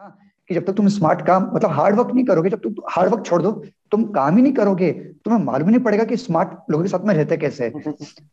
ना कि जब तक तुम स्मार्ट काम मतलब हार्ड वर्क नहीं करोगे, जब तुम हार्ड वर्क छोड़ दो, तुम काम ही नहीं करोगे, तुम्हें मालूम ही नहीं पड़ेगा कि स्मार्ट लोगों के साथ में रहते कैसे,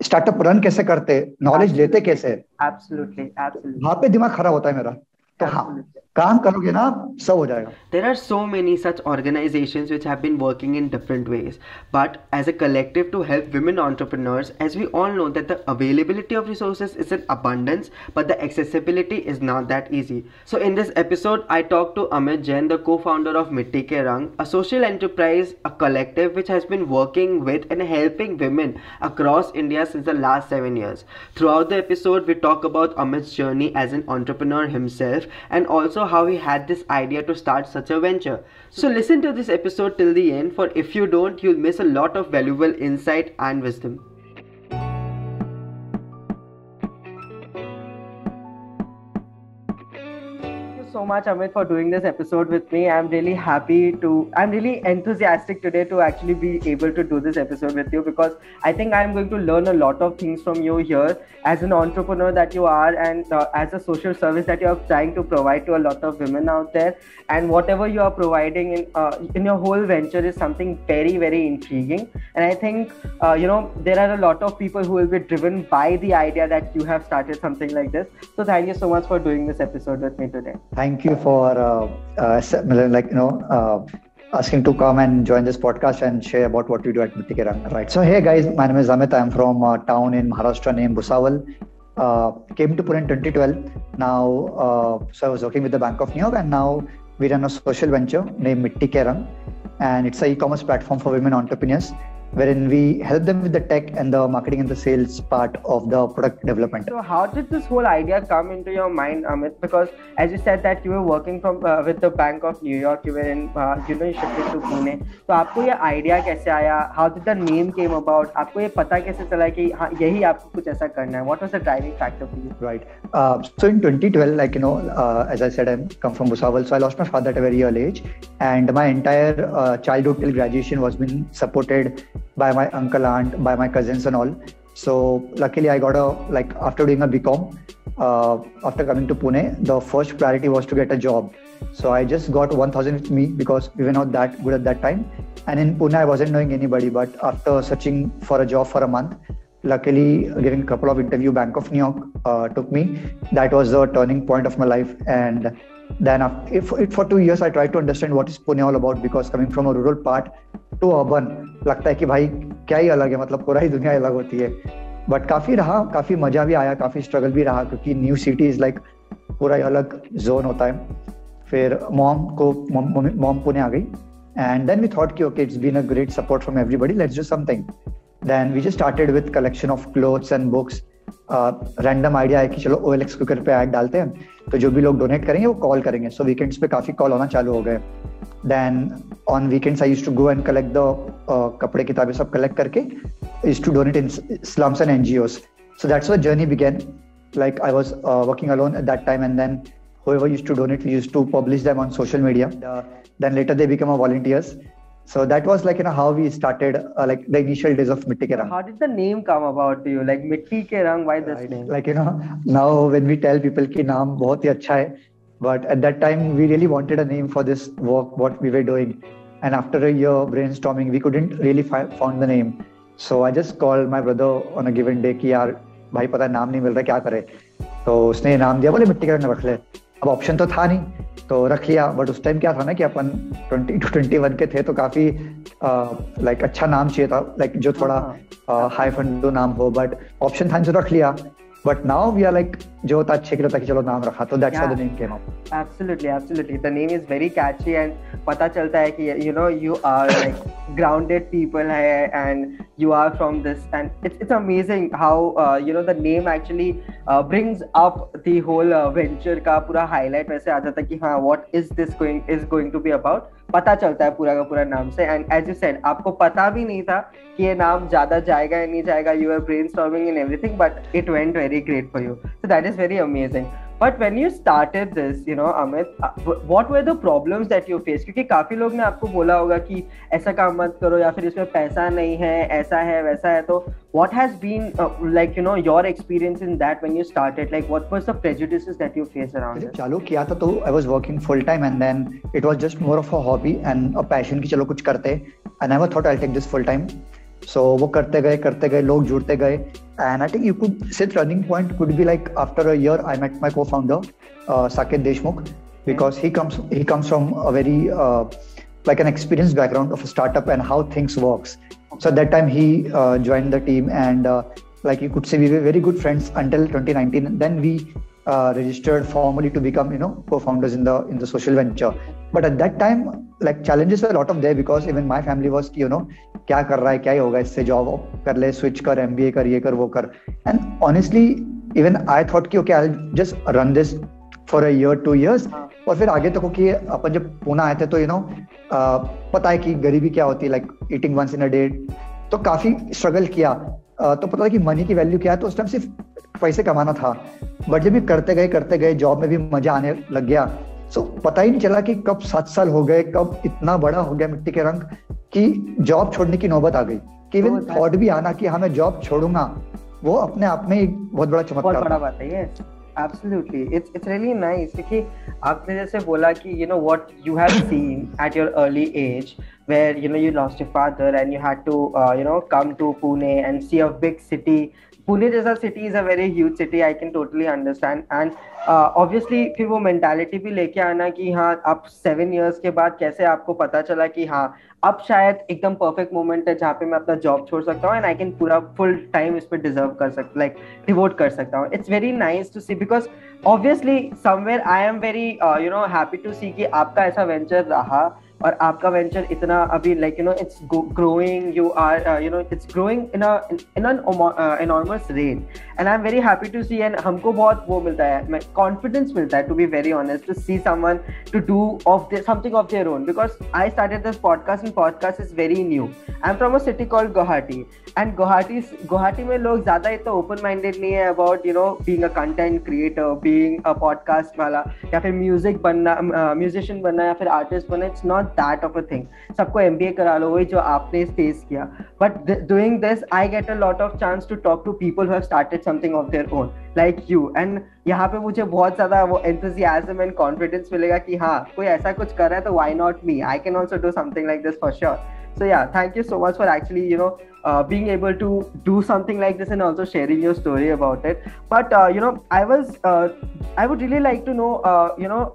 स्टार्टअप रन कैसे करते, नॉलेज लेते कैसे। Absolutely, absolutely, वहां पे दिमाग खराब होता है मेरा। तो हाँ, absolutely. काम करोगे ना, सब हो जाएगा। There are so many such organizations which have been working in different ways. But as a collective to help women entrepreneurs, as we all know that the availability of resources is in abundance, but the accessibility is not that easy. So in this episode, I talked to Amit Jain, the co-founder of Mitti Ke Rang, a social enterprise, a collective which has been working with and helping women across India since the last 7 years. Throughout the episode, we talk about Amit's journey as an entrepreneur himself and also how he had this idea to start such a venture. So listen to this episode till the end, for if you don't, you'll miss a lot of valuable insight and wisdom. So much, Amit, for doing this episode with me. I'm really enthusiastic today to actually be able to do this episode with you, because I think I'm going to learn a lot of things from you here as an entrepreneur that you are, and as a social service that you are trying to provide to a lot of women out there. And whatever you are providing in your whole venture is something very, very intriguing. And I think, there are a lot of people who will be driven by the idea that you have started something like this. So thank you so much for doing this episode with me today. Thank you for asking to come and join this podcast and share about what we do at Mitti Ke Rang. Right. So hey guys, my name is Amit. I'm from a town in Maharashtra named Bhusawal. Came to Pune in 2012. Now, so I was working with the Bank of New York, and now we run a social venture named Mitti Ke Rang, and it's an e-commerce platform for women entrepreneurs, wherein we help them with the tech and the marketing and the sales part of the product development. So how did this whole idea come into your mind, Amit? Because as you said that you were working from with the Bank of New York, you were in, you shifted to Pune. तो आपको ये idea कैसे आया? How did the name came about? आपको ये पता कैसे चला कि हाँ यही आपको कुछ ऐसा करना है? What was the driving factor for you? Right. So in 2012, as I said, I come from Bhusawal, so I lost my father at a very early age, and my entire childhood till graduation was being supported by my uncle, aunt, by my cousins and all. So luckily I got after doing a BCom, after coming to Pune, the first priority was to get a job. So I just got 1000 with me because we were not that good at that time. And in Pune, I wasn't knowing anybody, but after searching for a job for a month, luckily giving a couple of interviews, Bank of New York took me. That was the turning point of my life. And then for 2 years, I tried to understand what is Pune all about, because coming from a rural part to urban, लगता है कि भाई क्या ही अलग है, मतलब पूरा ही दुनिया अलग होती है. बट काफी मजा भी आया, काफी स्ट्रगल भी रहा, क्योंकि न्यू सिटी इज लाइक पूरा ही अलग जोन होता है. फिर मॉम पुणे आ गई, एंड देन वी थॉट कि okay, it's been a great support from everybody, let's do something. Then we just started with collection of clothes and books. Random idea है कि चलो OLX क्विकर पे ऐड डालते हैं, तो जो भी लोग डोनेट करेंगे वो कॉल करेंगे. सो वीकेंड्स पे काफी कॉल होना चालू हो गए. Then on weekends, I used to go and collect the kapde kitabe sab collect karke, used to donate in slums and NGOs. So that's how the journey began. Like I was working alone at that time, and then whoever used to donate, we used to publish them on social media. Then later they become volunteers. So that was how we started the initial days of Mitti Ke Rang. How did the name come about to you? Like Mitti Ke Rang, why this name? Now when we tell people कि नाम बहुत ही अच्छा है, but at that time we really wanted a name for this work, what we were doing. And after a year brainstorming, we couldn't really found the name. So I just called my brother on a given day कि यार भाई पता नाम नहीं मिल रहा, क्या करे. तो उसने नाम दिया, बोले मिट्टी के रंग रख ले. अब ऑप्शन तो था नहीं, तो रख लिया. बट उस टाइम क्या था ना कि अपन 20 to 21 के थे, तो काफी अच्छा नाम चाहिए था, जो थोड़ा हाई फंडो नाम हो. बट ऑप्शन था जो रख लिया. But now we are जो होता अच्छे के लिए था कि चलो नाम रखा, तो that's how the name came up. Absolutely. The name is very catchy, and पता चलता है कि you are grounded people है, and you are from this, and it's amazing how the name actually brings up the whole venture का पूरा highlight वैसे आ जाता है कि हाँ what is this going to be about. पता चलता है पूरा का पूरा नाम से. एंड एज यू सेड, आपको पता भी नहीं था कि ये नाम ज्यादा जाएगा या नहीं जाएगा. You are brainstorming in everything, but it went very great for you. So that is very amazing. But when you started this, Amit, what were the problems that you faced? क्योंकि काफी लोग ने आपको बोला होगा कि ऐसा काम मत करो या फिर इसमें पैसा नहीं है, ऐसा है वैसा है. तो what has been your experience in that when you started? Like what was the prejudices that you faced around it? चालू किया था तो I was working full time and then it was just more of a hobby and a passion कि चलो कुछ करते. I never thought I'll take this full time. So वो करते गए लोग जुड़ते गए. And I think you could say turning point could be like after a year I met my co-founder Saket Deshmukh, because he comes from a very like an experienced background of a startup and how things works. So at that time he joined the team and like you could say we were very good friends until 2019. Then we registered formally to become co-founders in the social venture. But at that time like challenges were a lot of there because even my family was क्या कर रहा है, क्या ही होगा इससे, job कर ले, switch कर, MBA कर, ये कर वो कर. And honestly even I thought कि okay I will just run this for a year 2 years. और फिर आगे तक कि अपन जब पुणे आए थे तो पता है कि गरीबी क्या होती है, like eating once in a day. तो काफी स्ट्रगल किया, तो पता है कि मनी की वैल्यू क्या है. तो उस टाइम सिर्फ पैसे कमाना था. बट जब भी करते गए जॉब में भी मजा आने लग गया. सो पता ही नहीं चला कि कब 7 साल हो गए, कब इतना बड़ा हो गया मिट्टी के रंग कि जॉब छोड़ने की नौबत आ गई. कि इवन थॉट भी आना कि हाँ मैं जॉब छोड़ूंगा, वो अपने आप में एक बहुत बड़ा चमत्कार, बहुत बड़ा बात है. Yes, absolutely, it's really nice. क्योंकि आपने जैसे बोला कि what you have seen at your early age where you lost your father and you had to come to Pune and see a big city. Pune जैसा city is a very huge city, I can totally understand. And obviously फिर वो mentality भी लेके आना कि हाँ अब 7 years के बाद कैसे आपको पता चला कि हाँ अब शायद एकदम परफेक्ट मोमेंट है जहाँ पे मैं अपना जॉब छोड़ सकता हूँ एंड आई कैन पूरा फुल टाइम इस पे डिजर्व कर सकता, लाइक डिवोट कर सकता हूँ. It's very nice to see because obviously somewhere I am very happy to see कि आपका ऐसा वेंचर रहा और आपका वेंचर इतना अभी it's growing, you are it's growing in an enormous rate and I'm very happy to see. and हमको बहुत वो मिलता है, confidence मिलता है, to be very honest, to see someone to do something of their own, because I started this podcast and podcast is very new. I'm from a city called Guwahati and Guwahati में लोग ज़्यादा इतना open minded नहीं है about being a content creator, being a podcast वाला या फिर music बनना, musician बनना या फिर artist बनना. It's not that of a thing. सबको MBA करा लो, वही जो आपने face किया. But doing this, I get a lot of chance to talk to people who have started something of their own, like you. And यहाँ पे मुझे बहुत ज़्यादा वो enthusiasm and confidence मिलेगा कि हाँ कोई ऐसा कुछ कर रहा है तो why not me? I can also do something like this for sure. So yeah, thank you so much for actually being able to do something like this and also sharing your story about it. But I would really like to know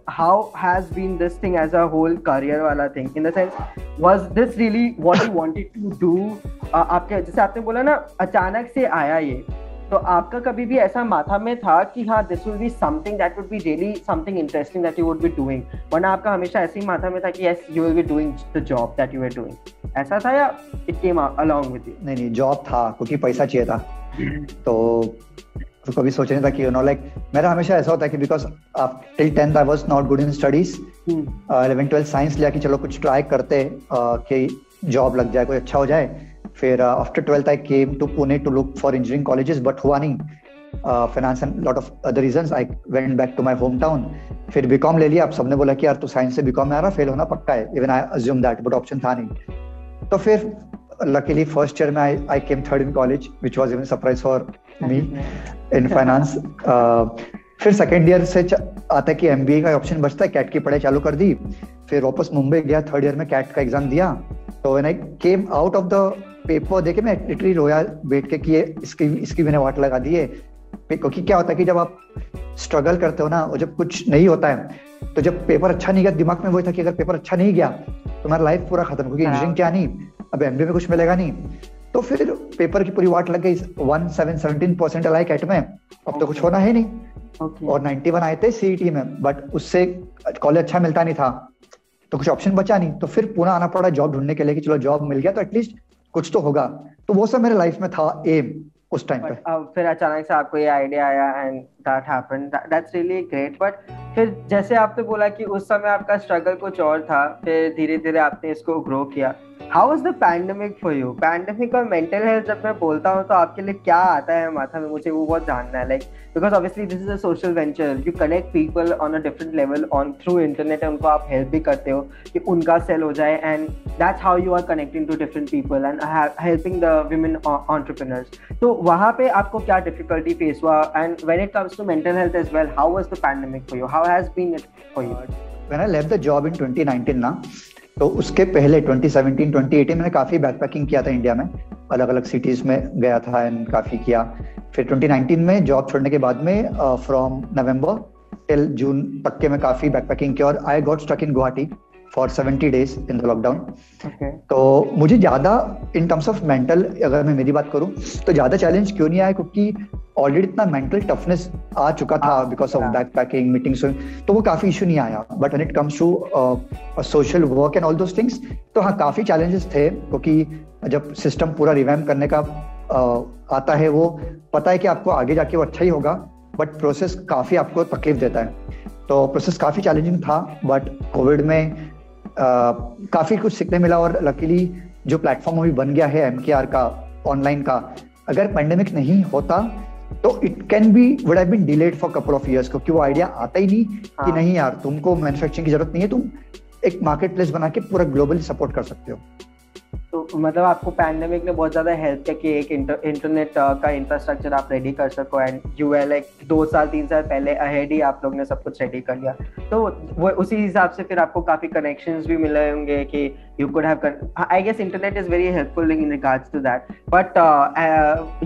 how has been this thing as a whole career wala thing, in the sense, was this really what you wanted to do? आपके जैसे आपने बोला ना अचानक से आया ये, तो आपका कभी भी ऐसा माथा में था कि हाँ this will be something that would be really something interesting that you would be doing, वरना आपका हमेशा ऐसे ही माथा में था कि yes you will be doing the job that you are doing, ऐसा था या it came along with you? नहीं, जॉब था क्योंकि पैसा चाहिए था. तो कभी सोचा नहीं था कि लाइक मेरा हमेशा ऐसा होता है कि because till 10th I was not good in studies. 11th-12th science लिया कि चलो कुछ ट्राई करते कि जॉब लग जाए, कोई अच्छा हो जाए. फिर after 12th I came to Pune to look for engineering colleges, but हुआ नहीं. Finance and lot of other reasons, I went back to my home town. फिर बीकॉम ले लिया. अब सबने बोला कि यार तू साइंस से बीकॉम में आ रहा, फेल होना पक्का है. Even I assume that, but option था नहीं. तो फिर luckily first year में I came third in college, which was even a surprise for me in finance. फिर सेकेंड ईयर से आता है कि MBA का ऑप्शन बचता है, कैट की पढ़ाई चालू कर दी. फिर वापस मुंबई गया, थर्ड ईयर में कैट का एग्जाम दिया. तो when I came out of the paper देखे मैं लिटरली रोया बैठ के कि इसकी मैंने वाट लगा दी है. क्योंकि क्या होता है कि जब आप स्ट्रगल करते हो ना, और जब कुछ नहीं होता है, तो जब पेपर अच्छा नहीं गया, दिमाग में वही था कि अगर पेपर अच्छा नहीं गया तो मेरा लाइफ पूरा खत्म, क्योंकि इंजीनियरिंग क्या नहीं, अब MBA में कुछ मिलेगा नहीं. तो फिर पेपर की पूरी वाट लग गई. 17% लाइक कैट में, अब तो कुछ होना है नहीं. और 91 आए थे CET में, बट उससे कॉलेज अच्छा मिलता नहीं था, तो कुछ ऑप्शन बचा नहीं. तो फिर पुणे आना पड़ा जॉब ढूंढने के लिए कि चलो जॉब मिल गया तो एटलीस्ट कुछ तो होगा. तो वो सब मेरे लाइफ में था एम उस टाइम पे. फिर अचानक से आपको ये आइडिया आया and that happened, that's really great. But फिर जैसे आपने बोला कि उस समय आपका स्ट्रगल कुछ और था, फिर धीरे धीरे आपने इसको ग्रो किया. How was the pandemic for you? Pandemic और मेंटल हेल्थ जब मैं बोलता हूँ तो आपके लिए क्या आता है माथा में? मुझे वो बहुत जानना है, like because obviously this is a social venture, you connect people on a different level on through internet, उनको आप हेल्प भी करते हो कि उनका सेल हो जाए, and that's how you are connecting to different people and helping the women entrepreneurs. तो वहाँ पे आपको क्या डिफिकल्टी फेस हुआ, and when it comes to mental health as well, how was the pandemic for you? How has been it for you? When I left the job in 2019 ना, तो उसके पहले 2017 2018 मैंने काफी बैकपैकिंग किया था इंडिया में, अलग अलग सिटीज में गया था एंड काफी किया. फिर 2019 में जॉब छोड़ने के बाद में फ्रॉम नवंबर टिल जून तक के मैं काफी बैकपैकिंग किया, और I got stuck in Guwahati for 70 days in the lockdown. तो मुझे ज्यादा इन टर्म्स ऑफ मेंटल, अगर मैं मेरी बात करूं तो ज्यादा चैलेंज क्यों नहीं आया, क्योंकि ऑलरेडी इतना मेंटल टफनेस आ चुका था बिकॉज ऑफ बैकपैकिंग, मीटिंग्स, तो वो काफी इशू नहीं आया. But when it comes to social work and all those things, तो हाँ काफी चैलेंजेस थे, क्योंकि जब सिस्टम पूरा रिवैम्प करने का आता है, वो पता है कि आपको आगे जाके वो अच्छा ही होगा, बट प्रोसेस काफी आपको तकलीफ देता है. तो प्रोसेस काफी चैलेंजिंग था, बट कोविड में काफी कुछ सीखने मिला. और लकीली जो प्लेटफॉर्म अभी बन गया है MKR का, ऑनलाइन का, अगर पेंडेमिक नहीं होता तो it can be would have been delayed for couple of years, क्योंकि वो आइडिया आता ही नहीं कि नहीं यार तुमको मैन्युफैक्चरिंग की जरूरत नहीं है, तुम एक मार्केट प्लेस बना के पूरा ग्लोबली सपोर्ट कर सकते हो. तो मतलब आपको पैंडेमिक ने बहुत ज्यादा हेल्प किया कि एक इंटरनेट का इंफ्रास्ट्रक्चर आप रेडी कर सको, एंड यू आर लाइक 2 साल 3 साल पहले अहेड ही आप लोग ने सब कुछ रेडी कर लिया. तो वो उसी हिसाब से फिर आपको काफी कनेक्शंस भी मिले होंगे कि you could have I guess internet is very helpful in regards to that. But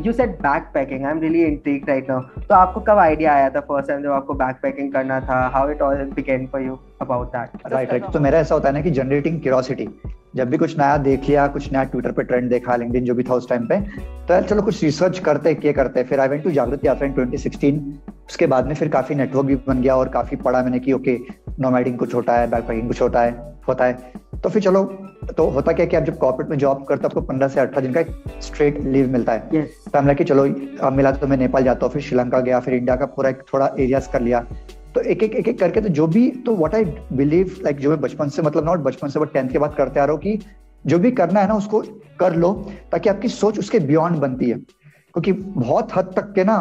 you said backpacking. I'm really intrigued right now. तो आपको कब आइडिया आया था फर्स्ट टाइम जब आपको बैकपैकिंग करना था? How it all began for you about that? Right. तो मेरा ऐसा होता है ना कि जनरेटिंग क्यूरियोसिटी, जब भी कुछ नया देख लिया, कुछ नया ट्विटर पे ट्रेंड देखा, लिंक्डइन जो भी था उस टाइम पे, तो यार चलो कुछ रिसर्च करते फिर आई वेंट टू जागृति यात्रा इन 2016. उसके बाद में फिर काफी नेटवर्क भी बन गया और काफी पढ़ा मैंने कि ओके नोमैडिंग कुछ होता है, बैकपैकिंग कुछ होता है. तो फिर चलो, तो होता क्या कि आप जब कॉर्पोरेट में जॉब करते हो आपको 15 से 18 दिन का एक स्ट्रेट लीव मिलता है. तो हमने कि चलो अब मिला तो मैं नेपाल जाता हूँ, फिर श्रीलंका गया, फिर इंडिया का पूरा एक थोड़ा एरियाज कर लिया. तो एक करके तो जो भी, तो व्हाट आई बिलीव लाइक, जो मैं बचपन से, मतलब नॉट बचपन से बट 10th के बाद करते आ रहा हूँ कि जो भी करना है ना उसको कर लो, ताकि आपकी सोच उसके बियॉन्ड बनती है. क्योंकि बहुत हद तक के ना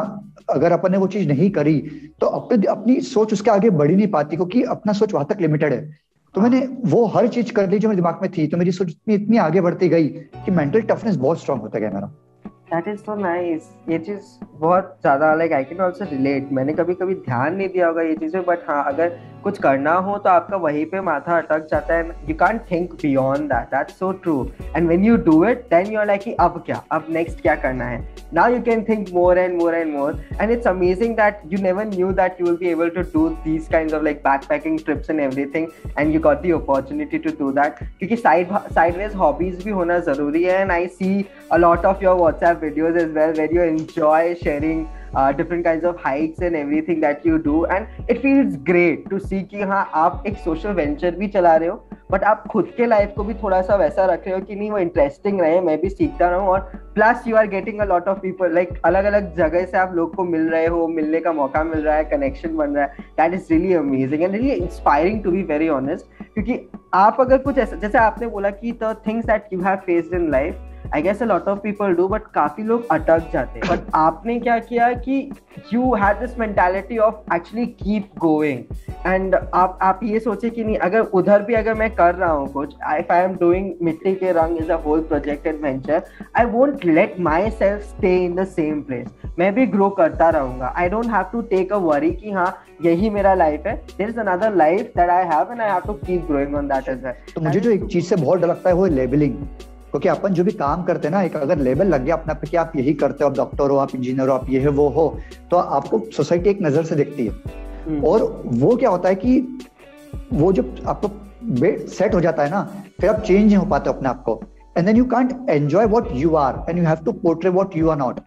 अगर अपन ने वो चीज नहीं करी तो अपनी सोच उसके आगे बढ़ ही नहीं पाती, क्योंकि अपना सोच वहां तक लिमिटेड है. तो मैंने वो हर चीज कर ली जो मेरे दिमाग में थी, तो मेरी सोच इतनी आगे बढ़ती गई कि मेंटल टफनेस बहुत स्ट्रांग होता गया मेरा. That is so nice. ये चीज बहुत ज्यादा like I can also relate. मैंने कभी कभी ध्यान नहीं दिया होगा ये चीजें, बट हाँ अगर कुछ करना हो तो आपका वहीं पे माथा अटक जाता है. You can't think beyond that. That's so true. And when you do it then you are like कि अब क्या, अब नेक्स्ट क्या करना है. Now you can think more and more and more, and it's amazing that you never knew that you will be able to do these kinds of like backpacking trips and everything, and you got the opportunity to do that. क्योंकि sideways hobbies भी होना जरूरी है. And I see a lot of your WhatsApp videos as well where you enjoy sharing different kinds of hikes and everything that you do, and it feels great to see कि हाँ आप एक social venture भी चला रहे हो, but आप खुद के लाइफ को भी थोड़ा सा वैसा रख रहे हो कि नहीं वो इंटरेस्टिंग रहे, मैं भी सीखता रहूँ, और plus you are getting a lot of people, like अलग अलग जगह से आप लोग को मिल रहे हो, मिलने का मौका मिल रहा है, कनेक्शन बन रहा है. That is really amazing and really inspiring to be very honest. क्योंकि आप अगर कुछ ऐसा, जैसे आपने बोला कि the things that you have faced in life, I guess a lot of people do, but काफी लोग अटक जाते हैं. But आपने क्या किया कि you had this mentality of actually keep going, and आप ये सोचे कि नहीं अगर उधर भी अगर मैं कर रहा हूँ कुछ, if I am doing मिट्टी के रंग is a whole project adventure, I won't let myself stay in the same place. मैं भी grow करता रहूँगा. I don't have to take a worry कि हाँ यही मेरा लाइफ है. There is another life that I have and I have to keep growing on that as well. तो मुझे जो एक चीज से बहुत डर लगता है वो है लेबलिंग. क्योंकि अपन जो भी काम करते हैं ना, एक अगर लेबल लग गया अपना पे कि आप यही करते हो, आप डॉक्टर हो, आप इंजीनियर हो, आप ये है वो हो, तो आपको सोसाइटी एक नजर से देखती है. और वो क्या होता है कि वो जब आपको सेट हो जाता है ना, फिर आप चेंज नहीं हो पाते अपने आप को, and then you can't enjoy what you are and you have to portray what you are not.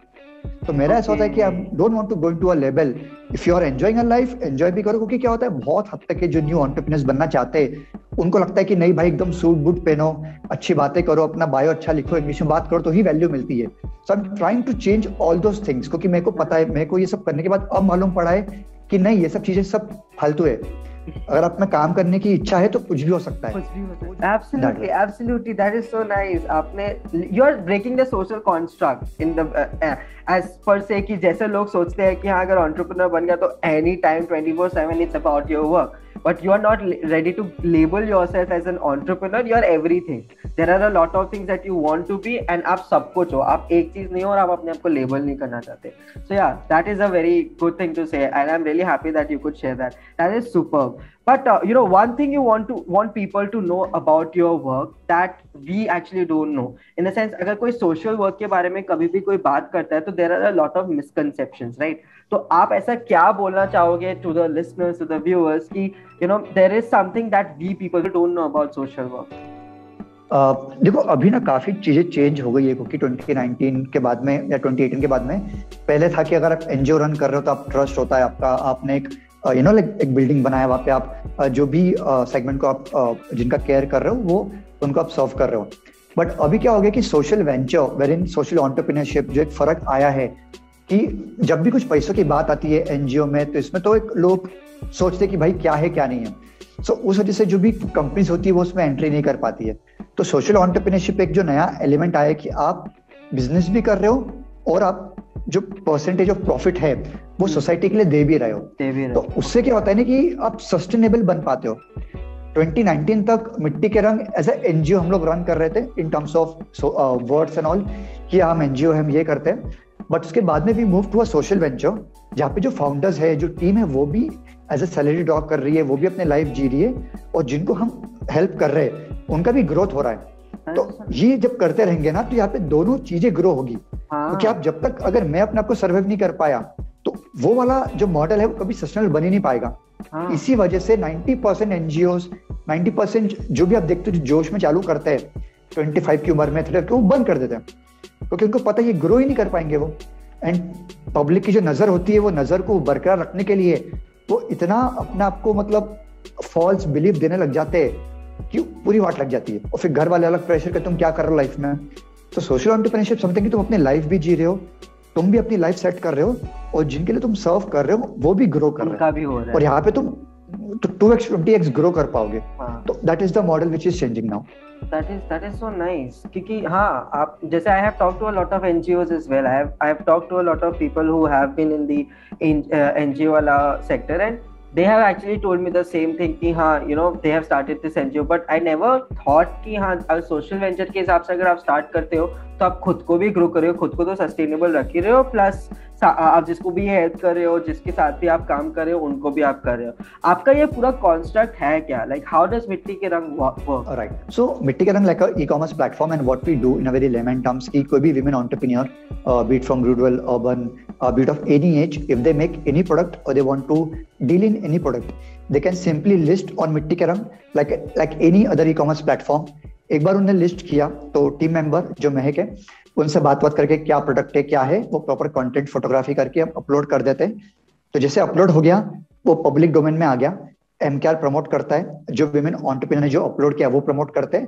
तो मेरा ऐसा होता है कि I don't want to go into a label. If you are enjoying a life, enjoy भी करो. क्योंकि क्या होता है बहुत हद तक के जो न्यू एंटरप्रेन्योर्स बनना चाहते हैं उनको लगता है कि नहीं भाई एकदम सूट बूट पहनो, अच्छी बातें करो, अपना बायो अच्छा लिखो, इंग्लिश में बात करो तो ही वैल्यू मिलती है. So I am trying to change all those things, क्योंकि मेरे को पता है, मेरे को ये सब करने के बाद अब मालूम पड़ा है कि नहीं ये सब चीजें सब फालतू है. अगर आप में काम करने की इच्छा है तो कुछ भी हो सकता है. कुछ भी हो सकता है. Absolutely, absolutely. That is so nice. आपने you are breaking the social construct in the as per se कि जैसे लोग सोचते हैं कि हाँ अगर entrepreneur बन गया तो any time 24/7 it's about your work. But you are not ready to label yourself as an entrepreneur. You are everything. There are a lot of things that you want to be, and आप सब कुछ हो. आप एक चीज नहीं हो और आप अपने आप को label नहीं करना चाहते. So yeah, that is a very good thing to say, and I'm really happy that you could share that. That is superb. But one thing you want people to know about your work that we actually don't know. In a sense, अगर कोई social work के बारे में कभी भी कोई बात करता है तो there are a lot of misconceptions, right? तो आप ऐसा क्या बोलना चाहोगे to the listeners, to the viewers कि there is something that we people don't know about social work? देखो अभी ना काफी चीजें चेंज हो गई है क्योंकि 2019 के बाद में या 2018 के बाद में पहले था कि अगर आप एनजीओ रन कर रहे हो तो आप ट्रस्ट होता है आपका, आपने एक एक बिल्डिंग बनाया, वहाँ पे आप जो भी सेगमेंट को आप जिनका केयर कर रहे हो वो उनको आप सर्व कर रहे हो. बट अभी क्या हो गया कि social venture where in social entrepreneurship जो एक फर्क आया है कि जब भी कुछ पैसों की बात आती है एनजीओ में तो इसमें तो एक लोग सोचते हैं कि भाई क्या है क्या नहीं है. सो उस वजह से जो भी कंपनीज होती है वो उसमें एंट्री नहीं कर पाती है. तो सोशल एंटरप्रेन्योरशिप एक जो नया एलिमेंट आया कि आप बिजनेस भी कर रहे हो और आप जो परसेंटेज ऑफ प्रॉफिट है वो सोसाइटी के लिए दे भी रहे हो. तो उससे क्या होता है ना कि आप सस्टेनेबल बन पाते हो. 2019 तक मिट्टी के रंग एज ए एनजीओ हम लोग रन कर रहे थे in terms of words and all कि हम एनजीओ हम ये करते हैं. बट उसके बाद में भी move to a social venture जहाँ पे जो फाउंडर्स है, जो टीम है वो भी एज ए सैलरी ड्रॉ कर रही है, वो भी अपने लाइफ जी रही है और जिनको हम हेल्प कर रहे हैं उनका भी ग्रोथ हो रहा है. तो ये जब करते रहेंगे ना तो यहाँ पे दोनों चीजें ग्रो होगी. क्योंकि आप जब तक अगर मैं अपने आप को सर्वाइव नहीं कर पाया तो वो वाला जो मॉडल है वो कभी सस्टेनेबल बन ही नहीं पाएगा. इसी वजह से 90% एनजीओस 90% जो भी आप देखते हो जो जोश में चालू करते हैं 25 की उम्र में 30 वो बंद कर देते हैं क्योंकि उनको पता है ये ग्रो ही नहीं कर पाएंगे वो. एंड पब्लिक की जो नजर होती है वो नजर को बरकरार रखने के लिए वो इतना अपने आप को मतलब फॉल्स बिलीफ देने लग जाते हैं कि पूरी वाट लग जाती है और फिर घर वाले अलग प्रेशर के तुम क्या कर रहे हो लाइफ में. तो सोशल एंटरप्रेन्योरशिप समथिंग कि तुम अपनी लाइफ भी जी रहे हो, तुम भी अपनी लाइफ सेट कर रहे हो और जिनके लिए तुम सर्व कर रहे हो वो भी ग्रो कर रहे हो और यहाँ पे तुम 2x 20x ग्रो कर पाओगे. तो that is the model which is changing now. That is so nice क्योंकि हाँ आप जैसे I have talked to a lot of NGOs as well. I have talked to a lot of people who have been in the NGO वाला sector and they have actually told me the same thing कि हाँ they have started this NGO but I never thought कि हाँ social venture के हिसाब से अगर आप start करते हो तो आप खुद को भी ग्रो कर रहे हो, खुद को तो सस्टेनेबल रख ही रहे हो, प्लस आप जिसको भी हेल्प कर रहे हो, जिसके साथ भी आप काम कर रहे हो उनको भी आप कर रहे हो. आपका ये पूरा कॉन्स्ट्रक्ट है क्या? लाइक हाउ डज मिट्टी के रंग वर्क? राइट, सो मिट्टी के Rang like a e-commerce platform and what we do in a very layman terms की कोई भी women entrepreneur be it from rural urban be it of any age if they make any product और they want to deal in any product they can simply list on Mitti के Rang like any other e-commerce platform. एक बार उन्होंने list किया तो team member जो महक है उनसे बात करके क्या प्रोडक्ट है क्या है वो प्रॉपर कंटेंट फोटोग्राफी करके हम अपलोड कर देते हैं. तो जैसे अपलोड हो गया वो पब्लिक डोमेन में आ गया, एमकेआर प्रमोट करता है, जो विमेन एंटरप्रेन्योर ने जो अपलोड किया वो प्रमोट करते हैं,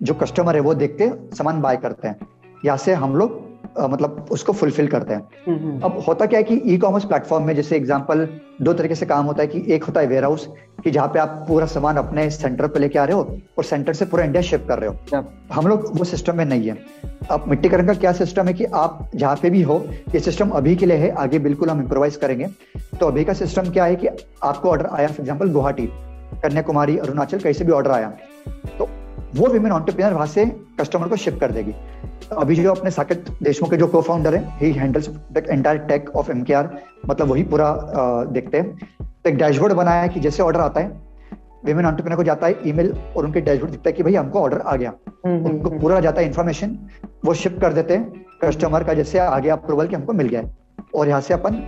जो कस्टमर है वो देखते हैं, सामान बाय करते हैं. यहाँ से हम लोग मतलब उसको फुलफिल करते हैं. अब होता क्या है कि ई कॉमर्स प्लेटफॉर्म में जैसे एग्जांपल दो तरीके से काम होता है कि एक होता है वेयर हाउस कि जहाँ पे आप पूरा सामान अपने सेंटर पे लेके आ रहे हो और सेंटर से पूरा इंडिया शिप कर रहे हो. हम लोग वो सिस्टम में नहीं है. अब मिट्टी का रंग का क्या सिस्टम है कि आप जहाँ पे भी हो, ये सिस्टम अभी के लिए है, आगे बिल्कुल हम इम्प्रोवाइज करेंगे. तो अभी का सिस्टम क्या है कि आपको ऑर्डर आया फॉर एग्जाम्पल गुवाहाटी, कन्याकुमारी, अरुणाचल, कहीं से भी ऑर्डर आया तो वो विमेन एंटरप्रेन्योर वहां से कस्टमर को शिप कर देगी. अभी जो अपने साकेत देशमुख के जो को फाउंडर है ही handles the entire take of MKR, मतलब वही पूरा देखते हैं. तो एक डैशबोर्ड बनाया है कि जैसे ऑर्डर आता है विमेन एंटरप्रेन्योर को जाता है ईमेल और उनके डैशबोर्ड दिखता है कि भाई हमको ऑर्डर आ गया, उनको पूरा जाता है इन्फॉर्मेशन, वो शिप कर देते हैं कस्टमर का जैसे आ गया अप्रूवल कि हमको मिल गया है और यहाँ से अपन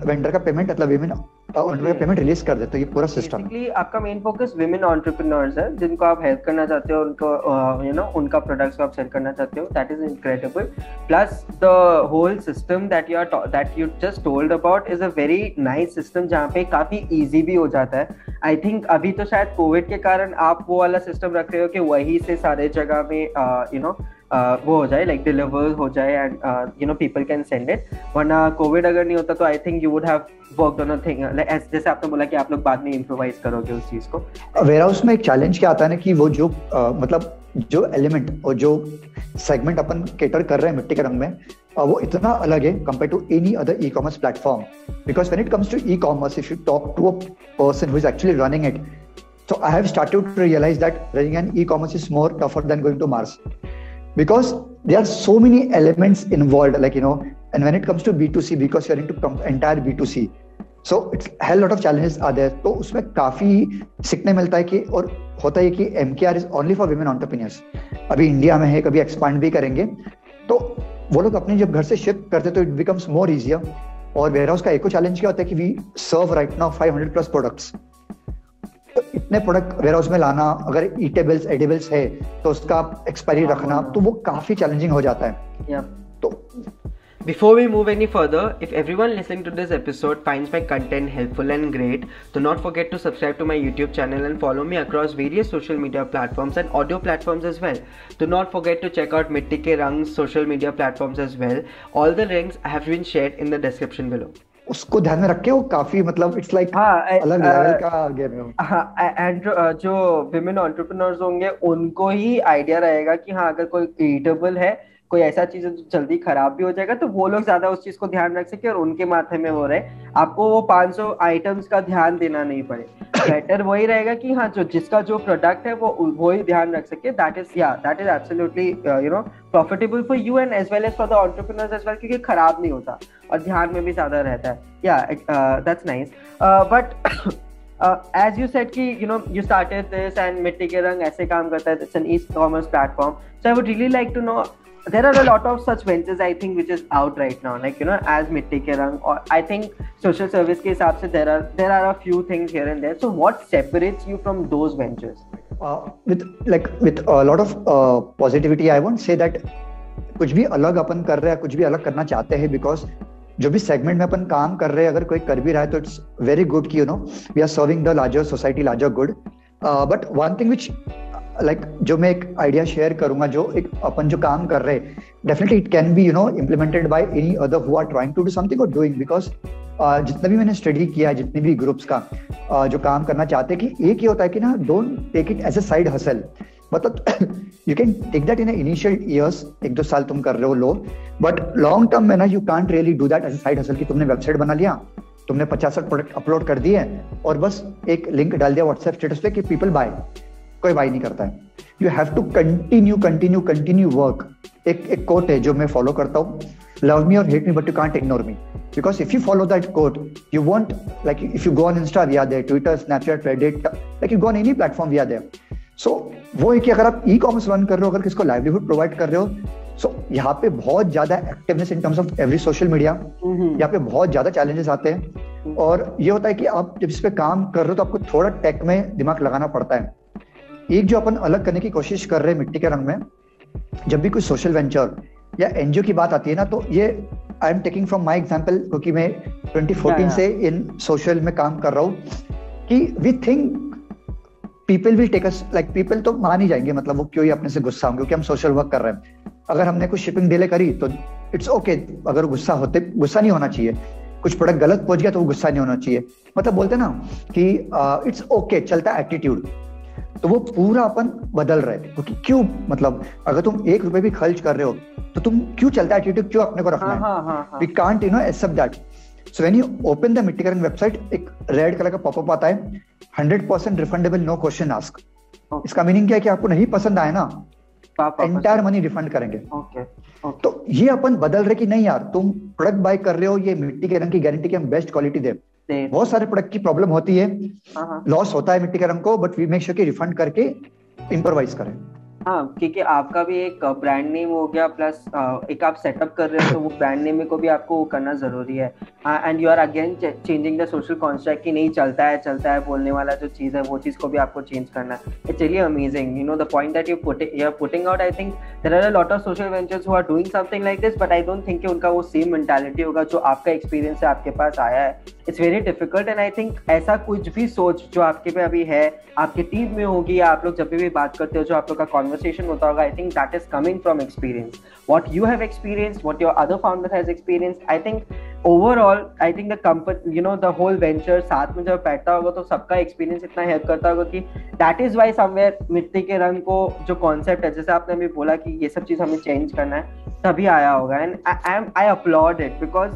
वेंडर का पेमेंट मतलब विमेन पेमेंट रिलीज कर देते हैं. ये पूरा सिस्टम है. आपका मेन फोकस विमेन एंटरप्रेन्योर्स है जिनको आप हेल्प करना चाहते हो, उनको उनका प्रोडक्ट्स को आप सेल करना चाहते हो. That is incredible. Plus the whole system that you just told about is a very nice system जहाँ पे काफी इजी भी हो जाता है. आई थिंक अभी तो शायद कोविड के कारण आप वो वाला सिस्टम रख रहे हो कि वही से सारे जगह में वो हो जाए, लाइक डिलीवर हो जाए and you know people can send it. वरना कोविड अगर नहीं होता तो I think you would have worked on a thing, जैसे आपने बोला कि आप लोग बाद में इम्प्रोवाइज करोगे उस चीज को. वेयरहाउस में एक चैलेंज क्या आता है ना कि वो जो मतलब जो एलिमेंट और जो सेगमेंट अपन केटर कर रहे हैं मिट्टी के रंग में, वो इतना अलग है compare to any other e-commerce platform. Because when it comes to e-commerce, if you talk to a person who is actually running it, so I have started to realize that running an e-commerce is more tougher than going to Mars, because there are so many elements involved, like, you know, and when it comes to B2C, because you're into entire B2C, so it's hell lot of challenges are there. तो उसमें काफी सीखने मिलता है कि, और होता है कि MKR is only for women entrepreneurs. अभी इंडिया में है, कभी एक्सपांड भी करेंगे, तो वो लोग अपने जब घर से शिफ्ट करते तो इट बिकम्स मोर इजियर. और वेयरहाउस का एक चैलेंज क्या होता है कि we serve right now 500 plus products. तो इतने प्रोडक्ट वेयरहाउस में लाना, अगर ईटेबल्स एडिबल्स है तो उसका एक्सपायरी रखना, तो वो काफी चैलेंजिंग हो जाता है. तो Before we move any further, if everyone listening to this episode finds my content helpful and great, do not forget to subscribe to my YouTube channel and follow me across various social media platforms and audio platforms as well. Do not forget to check out Mitti Ke Rang's social media platforms as well. All the links have been shared in the description below. उसको ध्यान में रख के वो काफी मतलब it's like अलग level का गेम है. हाँ, एंड जो विमेन एंटरप्रेन्योर्स होंगे उनको ही आइडिया रहेगा कि हाँ अगर कोई ईटेबल है, कोई ऐसा चीज है जो जल्दी खराब भी हो जाएगा, तो वो लोग ज्यादा उस चीज को ध्यान रख सके और उनके माथे में वो रहे, आपको वो 500 आइटम्स का ध्यान देना नहीं पड़े. बेटर वही रहेगा कि हाँ जो जिसका जो प्रोडक्ट है वो ही ध्यान रख सके. That is absolutely you know profitable for you and as well as for the entrepreneurs as well, क्योंकि खराब नहीं होता और ध्यान में भी ज्यादा रहता है. That's nice. But as you said कि you know you started this and मिट्टी के रंग ऐसे काम करता है, it's an e-commerce platform, so I would really like to know, there are a lot of such ventures I think which is out right now, like you know as मिट्टी के रंग, or I think social service के हिसाब से there are a few things here and there. So what separates you from those ventures? With a lot of positivity, I won't say that कुछ भी अलग अपन कर रहे हैं, कुछ भी अलग करना चाहते हैं, बिकॉज जो भी सेगमेंट में अपन काम कर रहे हैं अगर कोई कर भी रहा है तो इट्स वेरी गुड कि you know we are serving the larger society, larger good. But one thing which like जो मैं एक आइडिया शेयर करूंगा, जो एक अपन जो काम कर रहे हैं, definitely it can be you know implemented by any other who are trying to do something और डूइंग. बिकॉज जितना भी मैंने स्टडी किया, जितने भी ग्रुप्स का जो काम करना चाहते हैं, कि एक ही होता है कि ना don't take it as a side hustle. मतलब you can take that in initial years, 1-2 साल तुम कर रहे हो लो, बट लॉन्ग टर्म में ना you can't really do that as a side hustle कि तुमने वेबसाइट बना लिया, तुमने 50 प्रोडक्ट अपलोड कर दिए और बस एक लिंक डाल दिया व्हाट्सएप स्टेटस पे कि पीपल बाय. कोई बाय नहीं करता है. You have to continue work. एक कोट है जो मैं फॉलो करता हूँ, love me or hate me but you can't ignore me. Because if you follow that quote, you won't, like if you go on Insta, we are there, Twitter, Snapchat, Reddit, like you go on any platform, we are there. So वो है कि अगर आप e-commerce run कर रहे हो, अगर किसको livelihood provide कर रहे हो, so यहाँ पे बहुत ज्यादा activeness in terms of every social media, यहाँ पे बहुत ज्यादा चैलेंजेस आते हैं. और ये होता है कि आप जब इस पे काम कर रहे हो तो आपको थोड़ा टेक में दिमाग लगाना पड़ता है. एक जो अपन अलग करने की कोशिश कर रहे हैं मिट्टी के रंग में, जब भी कोई सोशल वेंचर या एनजीओ की बात आती है ना, तो ये I am taking from my example, क्योंकि मैं 2014 से इन सोशल में काम कर रहा हूँ, कि we think people will take us, like people तो मान ही जाएंगे, मतलब वो क्यों ही अपने से गुस्सा होंगे, क्योंकि हम सोशल वर्क कर रहे हैं. अगर हमने कुछ शिपिंग डिले करी तो इट्स ओके, अगर गुस्सा नहीं होना चाहिए. कुछ प्रोडक्ट गलत पहुंच गया तो वो गुस्सा नहीं होना चाहिए. मतलब बोलते ना कि इट्स ओके, चलता एटीट्यूड. तो वो पूरा अपन बदल रहे हैं, क्योंकि क्यों, मतलब अगर तुम ₹1 भी खर्च कर रहे हो तो तुम क्यों चलता एटीट्यूड क्यों अपने को रखना है. We can't you know accept that. So when you open the Mitti के रंग वेबसाइट, एक रेड कलर का पॉपअप आता है, 100% रिफंडेबल, नो क्वेश्चन आस्क. इसका मीनिंग क्या है कि आपको नहीं पसंद आए ना, एंटायर मनी रिफंड करेंगे. तो ये अपन बदल रहे कि नहीं यार, तुम प्रोडक्ट बाय कर रहे हो, ये मिट्टी के रंग की गारंटी की हम बेस्ट क्वालिटी दे. बहुत सारे प्रोडक्ट की प्रॉब्लम होती है, लॉस होता है मिट्टी के रंग को, बट वी मेक श्योर कि रिफंड करके इम्प्रोवाइज करें. हाँ, क्योंकि आपका भी एक ब्रांड नेम हो गया, प्लस एक आप सेटअप कर रहे हो, तो वो ब्रांड नेम को भी आपको करना जरूरी है. And you are again changing the social construct कि नहीं चलता है बोलने वाला जो चीज है, वो चीज को भी आपको चेंज करना है. It's really amazing, you know the point that you are putting out. I think there are a lot of social ventures who are doing something like this, but I don't think कि उनका वो same mentality होगा जो आपका experience है, आपके पास आया है, it's very difficult and I think ऐसा कुछ भी सोच जो आपके पे अभी है, आपकी टीम में होगी या आप लोग जब भी बात करते हो जो आप लोग का कॉन्वर्सेशन होता होगा, I think that is coming from experience. What you have experienced, what your other founder has experienced, I think overall I think the company, you know, the whole venture साथ में जब बैठता होगा तो सबका एक्सपीरियंस इतना हेल्प करता होगा कि दैट इज वाई समवेयर मिट्टी के रंग को जो कॉन्सेप्ट है, जैसे आपने अभी बोला कि ये सब चीज हमें चेंज करना है, तभी आया होगा. And I upload it because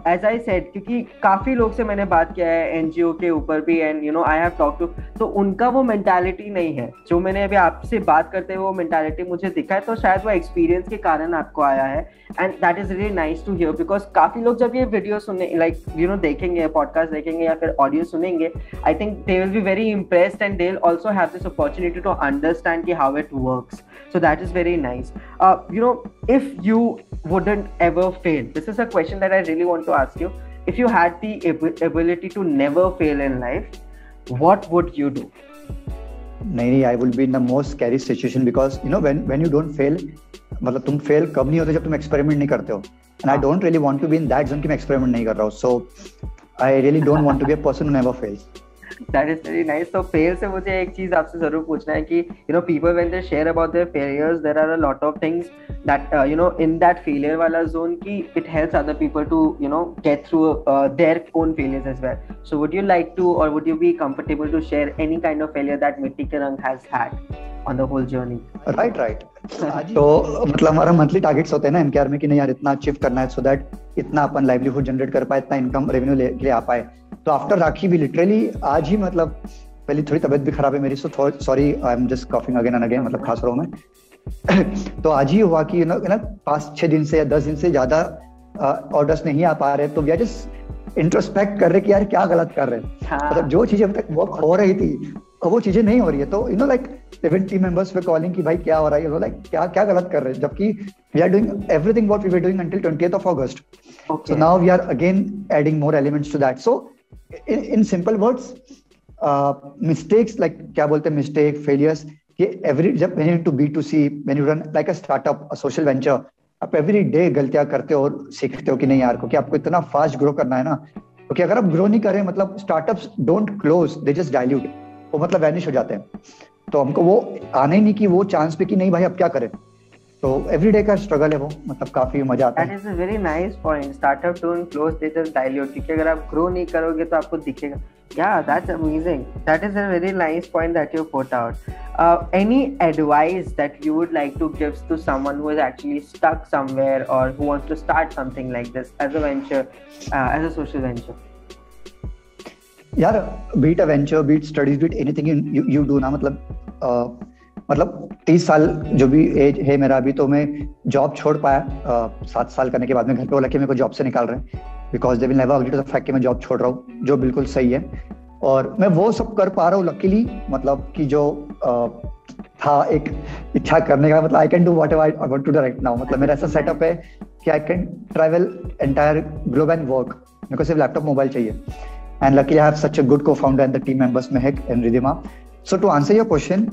as I said, क्योंकि काफी लोग से मैंने बात किया है एनजीओ के ऊपर भी, and you know I have talk to, तो उनका वो मेंटालिटी नहीं है जो मैंने अभी आपसे बात करते हुए वो मेंटालिटी मुझे दिखा है. तो शायद वो एक्सपीरियंस के कारण आपको आया है and that is really nice to hear. Because काफी लोग जब ये वीडियो सुने, लाइक यू नो देखेंगे, पॉडकास्ट देखेंगे या फिर ऑडियो सुनेंगे, I think they will be very impressed and they will also have this opportunity to understand कि how it works. So that is very nice. You know, if you wouldn't ever fail, this is a question that I really want to ask you. If you had the ability to never fail in life, what would you do? नहीं, I will be in the most scary situation because you know when you don't fail, मतलब तुम fail कब नहीं होते जब तुम experiment नहीं करते हो. And I don't really want to be in that zone कि मैं experiment नहीं कर रहा हूँ. So I really don't want to be a person who never fails. That is very nice. So fail से मुझे एक चीज आपसे जरूर पूछना है कि you know people when they share about their failures, there are a lot of things that you know in that failure वाला zone की it helps other people to you know get through their own failures as well. So would you like to or would you be comfortable to share any kind of failure that मिट्टी के रंग has had on the whole journey? Right. तो मतलब हमारा monthly targets होते हैं ना MKR में कि नहीं यार इतना अचीव करना है सो दैट इतना अपन लाइवलीहुड जनरेट कर पाए, इतना इनकम रेवेन्यू ले आ पाए. तो आफ्टर राखी भी लिटरली आज ही मतलब पहले थोड़ी तबीयत भी खराब है मेरी, so sorry I am just coughing again and again, मतलब खांस रहा हूं मैं. तो आज ही हुआ कि ना 5-6 दिन से या 10 दिन से ज्यादा ऑर्डर्स नहीं आ पा रहे, तो वी आर जस्ट इंट्रोस्पेक्ट कर रहे कि यार क्या गलत कर रहे हैं. मतलब जो चीजें अब तक वर्क हो रही थी अब वो चीजें नहीं हो रही है. तो you know like 7 team members way calling कि भाई क्या हो रहा है, लाइक क्या गलत कर रहे हैं, जबकि we are doing everything what we were doing until 20th of August. So now we are again adding more elements to that. So in simple words, mistakes, like क्या बोलते हैं, mistake, failures, ये every जब when you to B2C, when you run like a startup, a social venture, आप every day गलतियां करते हो और सीखते हो कि नहीं यार, क्योंकि आपको इतना फास्ट ग्रो करना है ना. क्योंकि अगर आप ग्रो नहीं करें, मतलब startups don't close, they just dilute, वो मतलब वैनिश हो जाते हैं. तो हमको वो आना ही नहीं कि वो चांस पे कि नहीं भाई अब क्या करें. तो एवरीडे का स्ट्रगल है वो, मतलब काफी मजा आता है. That is a very nice point. Startup don't close, they just dilute. क्योंकि अगर आप ग्रो नहीं करोगे तो आपको दिखेगा. Yeah, that's amazing. That is a very nice point that you put out. Any advice that you would like to give to someone who is actually stuck somewhere or who wants to start something like this as a venture, as a social venture? यार, be it a venture, be it studies, be it anything you do ना, मतलब 30 साल जो भी as है मेरा अभी, तो मैं जॉब छोड़ पाया 7 साल करने के बाद. में घर पे बोला कि मेरे को जॉब से निकाल रहे हैं because they will never agree to the fact कि मैं जॉब छोड़ रहा हूँ, जो बिल्कुल सही है. और मैं वो सब कर पा रहा हूँ लकीली, मतलब कि जो था एक इच्छा करने का, मतलब I can do whatever I want to do right now. मतलब मेरा ऐसा सेटअप है कि I can travel entire globe and work. मेरे को सिर्फ लैपटॉप मोबाइल चाहिए. And luckily I have such a good co-founder and the team members Mehak and Ridhima. So to answer your question,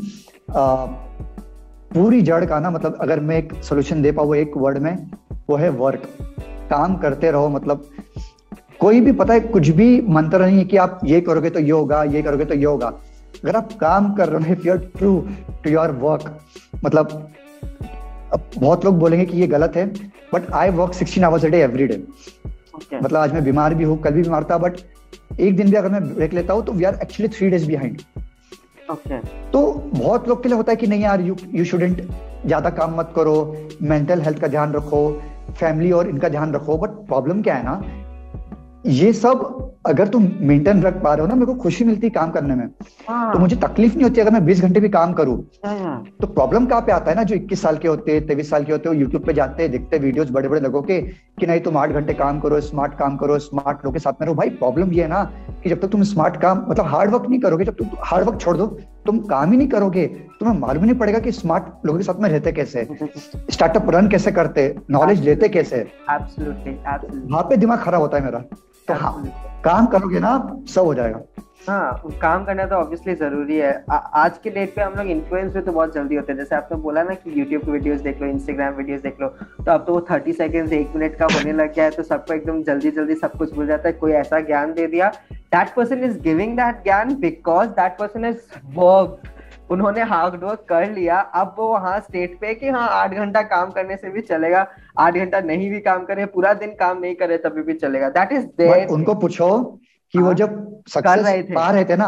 पूरी जड़ का ना, मतलब अगर मैं एक सोल्यूशन दे पाऊँ एक वर्ड में, वो है वर्क. काम करते रहो. मतलब कोई भी, पता है, कुछ भी मंत्र नहीं है कि आप ये करोगे तो ये होगा, ये करोगे तो ये होगा. अगर आप काम कर रहे हो, if you are true to your work, मतलब बहुत लोग बोलेंगे कि ये गलत है, but I work 16 hours a day every day. मतलब आज मैं बीमार भी हूँ, कल भी बीमार था, बट एक दिन भी अगर मैं ब्रेक लेता हूँ तो we are actually 3 days behind. तो बहुत लोग के लिए होता है कि नहीं यार, यू शुडंट, ज्यादा काम मत करो, मेंटल हेल्थ का ध्यान रखो, फैमिली और इनका ध्यान रखो. बट प्रॉब्लम क्या है ना, ये सब अगर तुम मेंटेन रख पा रहे हो ना, मेरे को खुशी मिलती है काम करने में. तो मुझे तकलीफ नहीं होती अगर मैं 20 घंटे भी काम करूं. तो प्रॉब्लम कहाँ पे आता है ना, जो 21 साल के होते हैं, 23 साल के होते हो, यूट्यूब पे जाते हैं, देखते वीडियोस बड़े बड़े लोगों के कि नहीं तुम 8 घंटे काम करो, स्मार्ट काम करो, स्मार्ट लोगों के साथ में रहो. भाई प्रॉब्लम ये है ना कि जब तक तुम स्मार्ट काम, मतलब हार्ड वर्क नहीं करोगे, जब तुम हार्ड वर्क छोड़ दो, तुम काम ही नहीं करोगे, तुम्हें मालूम नहीं पड़ेगा कि स्मार्ट लोगों के साथ में रहते कैसे, स्टार्टअप रन कैसे करते, नॉलेज लेते कैसे. एब्सोल्युटली वहां पे दिमाग खराब होता है मेरा. तो हाँ, काम करोगे ना सब हो जाएगा. हाँ, काम करना तो ऑब्वियसली जरूरी है। आज के डेट पे हम लोग इन्फ्लुएंस भी तो बहुत जल्दी होते हैं, जैसे आपने बोला ना कि यूट्यूब की वीडियोस देख लो, इंस्टाग्राम वीडियोस देख लो, तो अब तो वो 30 सेकेंड्स 1 मिनट का होने लग गया है, तो सबको एकदम जल्दी जल्दी सब कुछ मिल जाता है। कोई ऐसा ज्ञान दे दिया, that person is giving that ज्ञान because that person is work, उन्होंने हार्ड वर्क कर लिया। अब वो वहाँ स्टेट पे कि हाँ 8 घंटा काम करने से भी चलेगा, 8 घंटा नहीं भी काम करे, पूरा दिन काम नहीं करे तभी भी चलेगा, दैट इज देयर। उनको पूछो कि वो जब सक्सेस पा रहे थे ना,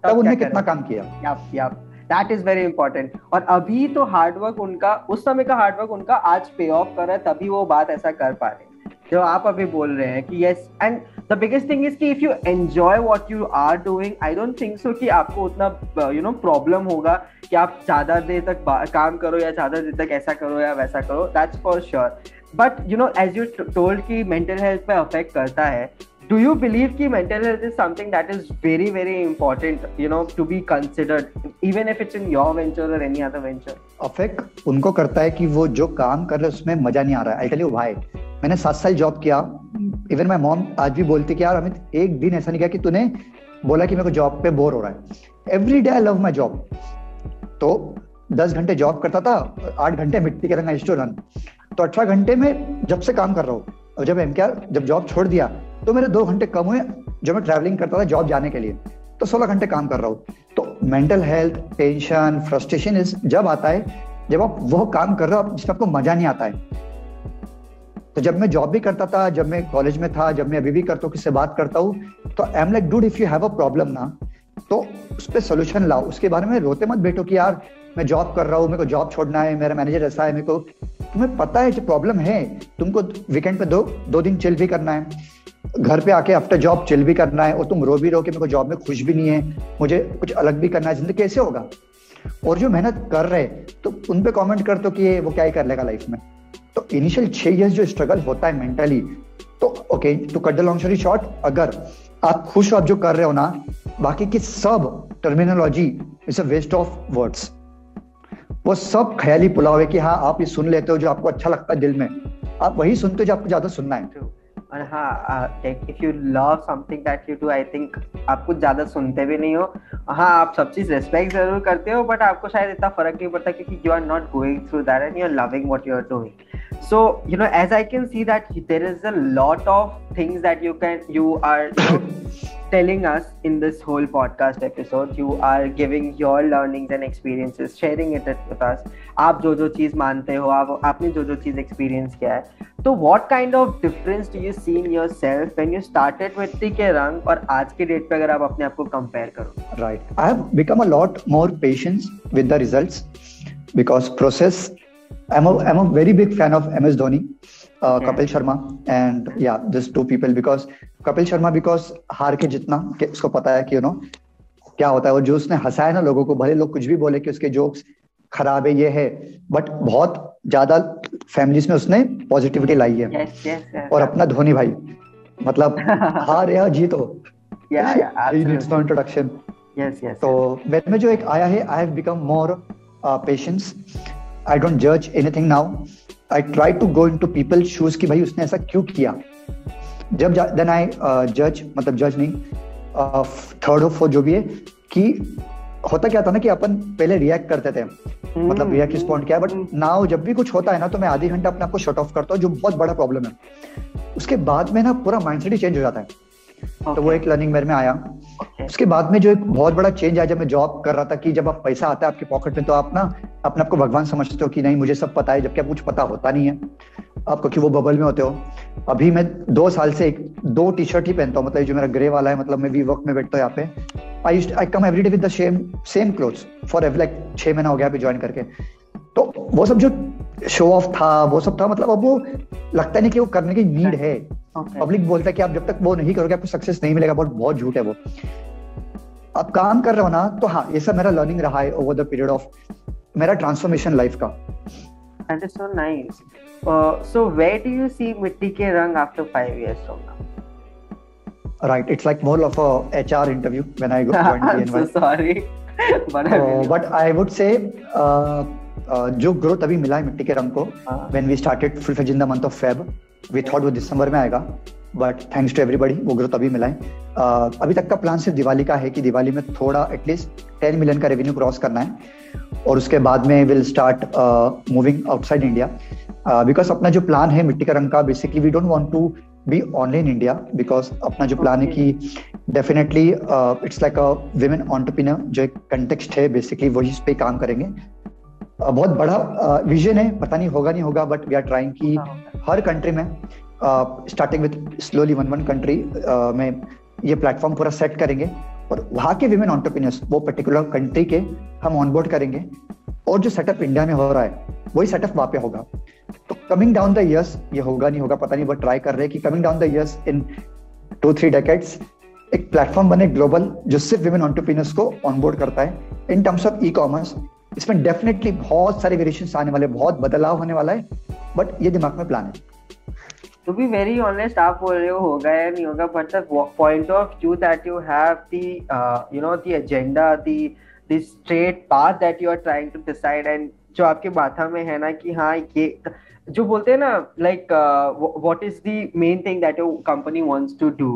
तब उन्होंने कितना काम किया। That is very important. और अभी तो हार्डवर्क उनका, उस समय का हार्डवर्क उनका आज पे ऑफ कर रहा है, तभी वो बात ऐसा कर पा रहे हैं जो आप अभी बोल रहे हैं कि yes. And the biggest thing is कि if you enjoy what you are doing, I don't think so कि आपको उतना प्रॉब्लम होगा कि आप ज्यादा देर तक काम करो या ज्यादा देर तक ऐसा करो या वैसा करो, that's for sure. But as you told कि मेंटल हेल्थ पे अफेक्ट करता है, do you believe कि mental health is something that is very very important to be considered, even if it's in your venture or any other venture? Affect उनको करता है कि वो जो काम कर रहे हैं उसमें मजा नहीं आ रहा है। I tell you why. मैंने 7 साल जॉब किया, इवन माय मॉम आज भी बोलती कि यार अमित एक दिन ऐसा नहीं किया कि तूने बोला कि मेरे को जॉब पे बोर हो रहा है। Every day I love my job. तो 10 घंटे जॉब करता था, 8 घंटे मिट्टी के रंग आई टू रन, तो 18 घंटे में जब से काम कर रहा हूँ। और जब जॉब छोड़ दिया तो मेरे 2 घंटे कम हुए जो मैं ट्रैवलिंग करता था जॉब जाने के लिए, तो 16 घंटे काम कर रहा हूँ। तो मेंटल हेल्थ, टेंशन, फ्रस्ट्रेशन इस जब आता है जब आप वो काम कर रहे हो जिसमें आपको मजा नहीं आता है। तो जब मैं जॉब भी करता था, जब मैं कॉलेज में था, जब मैं अभी भी करता हूँ, किससे बात करता हूँ, तो I am like dude if you have a problem ना, तो उस पर सोल्यूशन लाओ। उसके बारे में रोते मत बैठो कि यार मैं जॉब कर रहा हूँ, मेरे को जॉब छोड़ना है, मेरा मैनेजर ऐसा है, मेरे को। तुम्हें पता है जो प्रॉब्लम है, तुमको वीकेंड पे दो दिन चिल भी करना है, घर पे आके आफ्टर जॉब चिल भी करना है, और तुम रो भी रहो कि मेरे को जॉब में खुश भी नहीं है, मुझे कुछ अलग भी करना है, जिंदगी कैसे होगा? और जो मेहनत कर रहे तो उन पे कमेंट कर दो कि वो क्या ही कर लेगा लाइफ में। तो इनिशियल 6 इयर्स जो स्ट्रगल होता है मेंटली, तो okay to cut the long story short, अगर आप खुश हो आप जो कर रहे हो ना, बाकी की सब terminology is a waste of words. वो सब ख्याली पुलाव है कि हाँ आप ये सुन लेते हो जो आपको अच्छा लगता है दिल में, आप वही सुनते हो जो आपको ज्यादा सुनना है। और हाँ, if you love something that you do, I think आप कुछ ज्यादा सुनते भी नहीं हो। हाँ, आप सब चीज रेस्पेक्ट जरूर करते हो, बट आपको शायद इतना फर्क नहीं पड़ता क्योंकि you are not going through that and you are loving what you are doing. So as I can see that there is a lot of things that you are telling us in this whole podcast episode. You are giving your learnings and experiences, sharing it with us. आप जो चीज मानते हो, आपने जो चीज experience किया है, तो what kind of difference do you see in yourself when you started मिट्टी के रंग और आज के डेट पे अगर आप अपने आप को कंपेयर करो? Right, I have become a lot more patient with the results because process. I'm a very big fan of MS Dhoni, Kapil Sharma, and yeah, these 2 people because Kapil Sharma because हार के जितना कि उसको पता है कि क्या होता है, और जो उसने हंसाया ना लोगों को, भले लोग कुछ भी बोले कि उसके जोक्स खराब है ये है, बट बहुत ज्यादा फैमिलीज में उसने पॉजिटिविटी लाई है। और अपना धोनी भाई मतलब हार या जीत हो, he needs no introduction. तो मेरे में जो एक आया है, I have become more patience. I don't judge anything now. I try to go into people's shoes कि भाई उसने ऐसा क्यों किया। जब then I judge, मतलब judge नहीं, third of जो भी है, कि होता क्या था ना कि अपन पहले रिएक्ट करते थे, मतलब रिएक्ट रिस्पॉन्ड किया, बट नाउ जब भी कुछ होता है ना तो मैं आधी घंटा अपने आप को शट ऑफ करता हूँ, जो बहुत बड़ा प्रॉब्लम है। उसके बाद में ना पूरा माइंडसेट ही चेंज हो जाता है। तो वो एक लर्निंग मेरे में आया। उसके बाद में जो एक बहुत बड़ा चेंज आया जब मैं जॉब कर रहा था, कि जब आप पैसा आता है आपके पॉकेट में तो आप ना अपने आप को भगवान समझते हो कि नहीं मुझे सब पता है, जबकि आपको कुछ पता होता नहीं है, आपको कि वो बबल में होते हो। अभी मैं 2 साल से 2 टी-शर्ट ही पहनता हूँ, मतलब जो मेरा ग्रे वाला है, मतलब मैं वी वर्क में बैठता हूँ यहाँ पे। I come every day with the same clothes for every like 6 महीना हो गया ज्वाइन करके। तो वो सब जो शो ऑफ था वो सब था, मतलब अब वो लगता नहीं कि वो करने की नीड है। पब्लिक बोलता है कि आप जब तक वो नहीं करोगे आपको सक्सेस नहीं मिलेगा, बहुत झूठ है वो। आप काम कर रहे हो ना, तो हाँ ये सब मेरा लर्निंग रहा है ओवर द पीरियड ऑफ मेरा ट्रांसफॉर्मेशन लाइफ का। That is so nice. So where do you see मिट्टी के रंग after 5 years from now? Right, it's like more of a HR interview when I joined BNY. I'm so sorry, but I would say जो growth अभी मिला है मिट्टी के रंग को, when we started full fledged in the month of Feb, we thought वो दिसंबर में आएगा, बट थैंक्स टू एवरीबडी वो ग्रोथ अभी मिला है। अभी तक का प्लान सिर्फ दिवाली का है कि दिवाली में थोड़ा एटलीस्ट 10 मिलियन का रेवेन्यू क्रॉस करना है, और उसके बाद में will start moving outside India, because अपना जो प्लान है मिट्टी का रंग का, basically we don't want to be only in India, because अपना जो प्लान है कि definitely it's like a women entrepreneur, जो एक कंटेक्स्ट है बेसिकली वही इस पे काम करेंगे। बहुत बड़ा विजन है, पता नहीं होगा नहीं होगा, बट वी आर ट्राइंग कि हर कंट्री में starting with slowly one country में ये प्लेटफॉर्म पूरा सेट करेंगे, और वहाँ के विमेन एंटरप्रेन्योर्स वो पर्टिकुलर कंट्री के हम ऑनबोर्ड करेंगे, और जो सेटअप इंडिया में हो रहा है वही सेटअप वहाँ पे होगा। तो कमिंग डाउन द इयर्स, ये होगा नहीं होगा पता नहीं, बट ट्राई कर रहे हैं कि coming down the years in 2-3 decades एक प्लेटफॉर्म बने ग्लोबल जो सिर्फ विमेन एंटरप्रेन्योर्स को ऑनबोर्ड करता है in terms of e commerce. इसमें डेफिनेटली बहुत सारे वेरिएशंस आने वाले, बहुत बदलाव होने वाला है, बट ये दिमाग में प्लान है। To be very honest, आप बोल रहे हो होगा या नहीं होगा, but the point of view that you have, the agenda, the straight path that you are trying to decide, and जो आपके माथा में है ना कि हाँ ये जो बोलते हैं ना like what is the main thing that your company wants to do,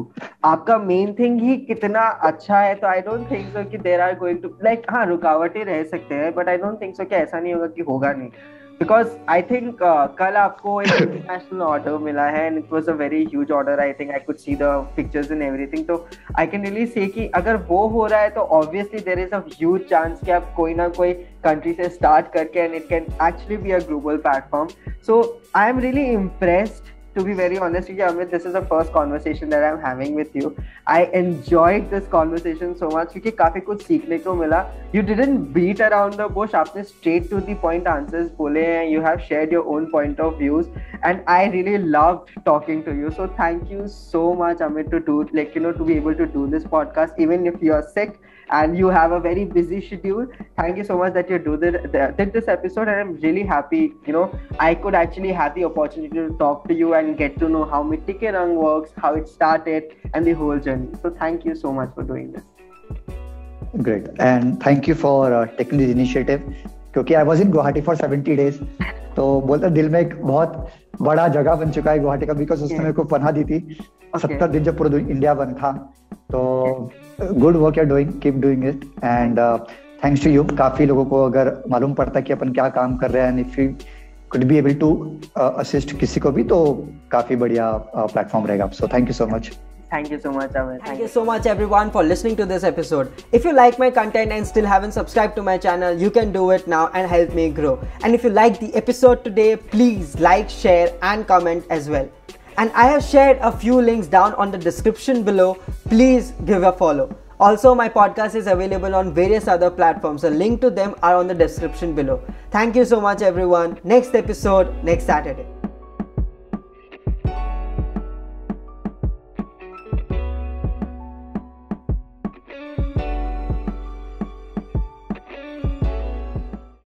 आपका मेन थिंग ही कितना अच्छा है, तो आई डोंट थिंक सो कि there are going to like, हाँ रुकावटें रह सकते हैं, but I don't think so कि ऐसा नहीं होगा कि होगा नहीं, बिकॉज आई थिंक कल आपको एक इंटरनेशनल ऑर्डर मिला है and it was a very huge order, I think I could see the pictures and everything, तो आई कैन रियली से कि अगर वो हो रहा है तो obviously there is a huge chance कि आप कोई ना कोई कंट्री से स्टार्ट करके and it can actually be a global platform. So I am really impressed, to be very honest with you, Amit, this is the first conversation that I'm having with you. I enjoyed this conversation so much क्योंकि काफी कुछ सीखने को मिला। You didn't beat around the bush, आपने straight to the point answers बोले हैं, you have shared your own point of views, and I really loved talking to you. So thank you so much, Amit, to be able to do this podcast, even if you are sick and you have a very busy schedule. Thank you so much that you did this episode, and I'm really happy, I could actually have the opportunity to talk to you and get to know how Mitti Ke Rang works, how it started, and the whole journey. So thank you so much for doing this. Great, and thank you for taking this initiative, क्योंकि I was in Guwahati for 70 days, तो बोलता दिल में एक बहुत बड़ा जगह बन चुका है गुवाहाटी का, बिकॉज उसने मेरे को पनाह दी थी 70 दिन जब पूरा इंडिया बंद था। तो good work you're doing, keep doing it, and thanks to you. काफी लोगों को अगर मालूम पड़ता है कि अपन क्या काम कर रहे हैं, if you could be able to assist किसी को भी, तो काफी बढ़िया प्लेटफॉर्म रहेगा। So thank you so much. Thank you so much, Amit. Thank you so much everyone for listening to this episode. If you like my content and still haven't subscribed to my channel, you can do it now and help me grow. And if you like the episode today, please like, share and comment as well. And I have shared a few links down on the description below. Please give a follow. Also, my podcast is available on various other platforms. The link to them are on the description below. Thank you so much everyone. Next episode, next Saturday.